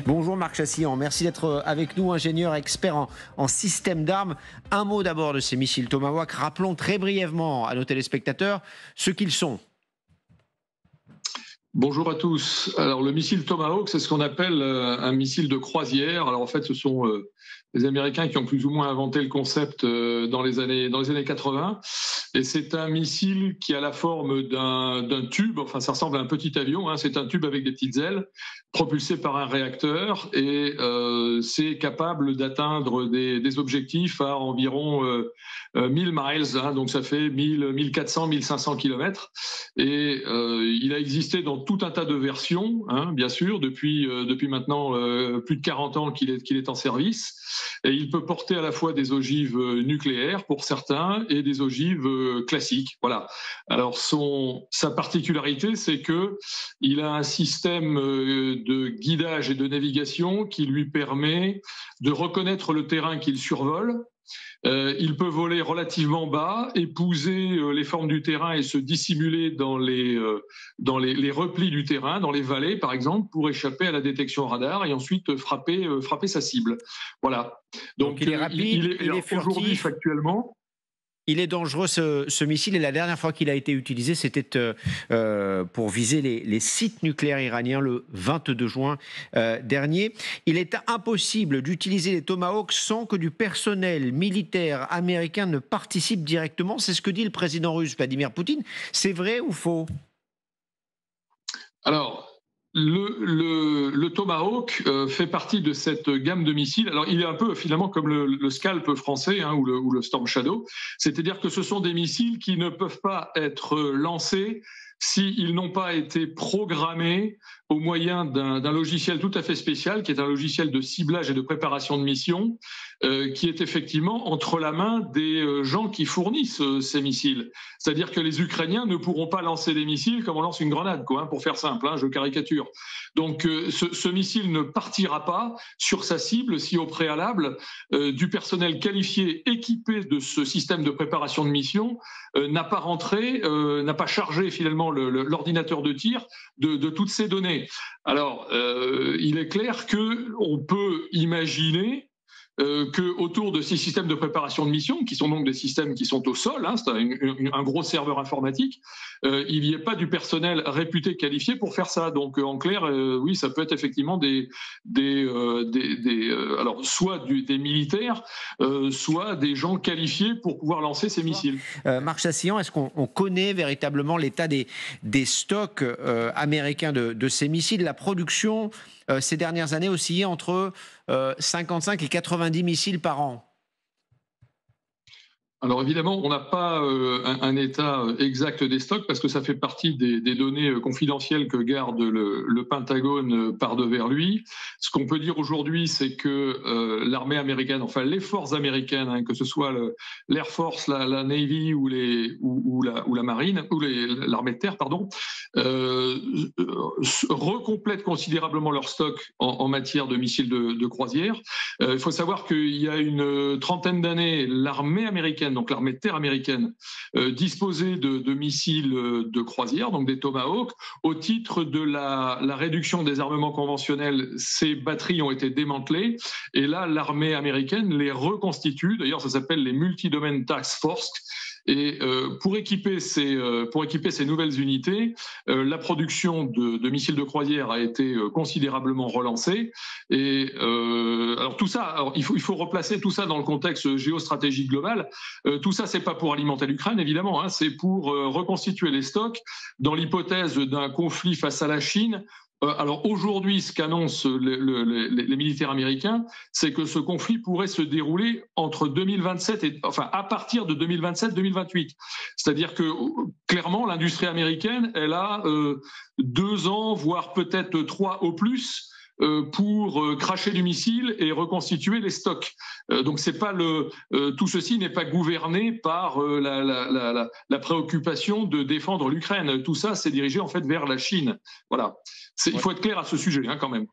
Bonjour Marc Chassillan, merci d'être avec nous, ingénieur expert en système d'armes. Un mot d'abord de ces missiles Tomahawk. Rappelons très brièvement à nos téléspectateurs ce qu'ils sont. Bonjour à tous. Alors le missile Tomahawk, c'est ce qu'on appelle un missile de croisière. Alors en fait, ce sont les Américains qui ont plus ou moins inventé le concept dans les années 80. Et c'est un missile qui a la forme d'un tube. Enfin, ça ressemble à un petit avion. Hein. C'est un tube avec des petites ailes, propulsé par un réacteur, et c'est capable d'atteindre des objectifs à environ 1000 miles. Hein. Donc ça fait 1400, 1500 kilomètres. Et il a existé dans tout un tas de versions, hein, bien sûr, depuis maintenant plus de 40 ans qu'il est en service. Et il peut porter à la fois des ogives nucléaires pour certains et des ogives classiques. Voilà. Alors sa particularité, c'est que il a un système de guidage et de navigation qui lui permet de reconnaître le terrain qu'il survole. Il peut voler relativement bas, épouser les formes du terrain et se dissimuler dans les replis du terrain, dans les vallées par exemple, pour échapper à la détection radar et ensuite frapper sa cible. Voilà. Donc il est rapide, il est furtif. Aujourd'hui, factuellement. Il est dangereux ce missile, et la dernière fois qu'il a été utilisé, c'était pour viser les sites nucléaires iraniens le 22 juin dernier. Il est impossible d'utiliser les Tomahawks sans que du personnel militaire américain ne participe directement. C'est ce que dit le président russe Vladimir Poutine. C'est vrai ou faux? Alors, le Tomahawk fait partie de cette gamme de missiles. Alors, il est un peu finalement comme le Scalp français, hein, ou le Storm Shadow. C'est-à-dire que ce sont des missiles qui ne peuvent pas être lancés s'ils n'ont pas été programmés au moyen d'un logiciel tout à fait spécial, qui est un logiciel de ciblage et de préparation de mission, qui est effectivement entre la main des gens qui fournissent ces missiles. C'est-à-dire que les Ukrainiens ne pourront pas lancer des missiles comme on lance une grenade, quoi, hein, pour faire simple, hein, je caricature. Donc ce missile ne partira pas sur sa cible si au préalable du personnel qualifié équipé de ce système de préparation de mission n'a pas rentré, n'a pas chargé finalement l'ordinateur de tir de toutes ces données. Alors, il est clair qu'on peut imaginer que autour de ces systèmes de préparation de mission, qui sont donc des systèmes qui sont au sol, hein, c'est un gros serveur informatique, il n'y ait pas du personnel réputé qualifié pour faire ça. Donc en clair, oui, ça peut être effectivement alors soit des militaires, soit des gens qualifiés pour pouvoir lancer ces missiles. Marc Chassillan, est-ce qu'on connaît véritablement l'état des stocks américains de ces missiles? La production ces dernières années oscillait entre 55 et 90 missiles par an. Alors évidemment, on n'a pas un état exact des stocks parce que ça fait partie des données confidentielles que garde le Pentagone par devers lui. Ce qu'on peut dire aujourd'hui, c'est que l'armée américaine, enfin les forces américaines, hein, que ce soit l'Air Force, la Navy ou la Marine, ou l'armée de terre, pardon, recomplètent considérablement leur stock en matière de missiles de croisière. Il faut savoir qu'il y a une trentaine d'années, l'armée américaine, donc l'armée de terre américaine, disposait de missiles de croisière, donc des Tomahawk. Au titre de la réduction des armements conventionnels, ces batteries ont été démantelées, et là, l'armée américaine les reconstitue. D'ailleurs, ça s'appelle les Multi-Domain Task Force. Et pour équiper ces nouvelles unités, la production de missiles de croisière a été considérablement relancée. Et alors tout ça, il faut replacer tout ça dans le contexte géostratégique global. Tout ça, c'est pas pour alimenter l'Ukraine, évidemment, hein, c'est pour reconstituer les stocks dans l'hypothèse d'un conflit face à la Chine. Alors aujourd'hui, ce qu'annoncent les militaires américains, c'est que ce conflit pourrait se dérouler entre 2027 à partir de 2027-2028. C'est-à-dire que clairement, l'industrie américaine, elle a 2 ans, voire peut-être 3 au plus, pour cracher du missile et reconstituer les stocks. Donc c'est pas tout ceci n'est pas gouverné par la préoccupation de défendre l'Ukraine. Tout ça, c'est dirigé en fait vers la Chine. Voilà. Il faut être clair à ce sujet, hein, quand même.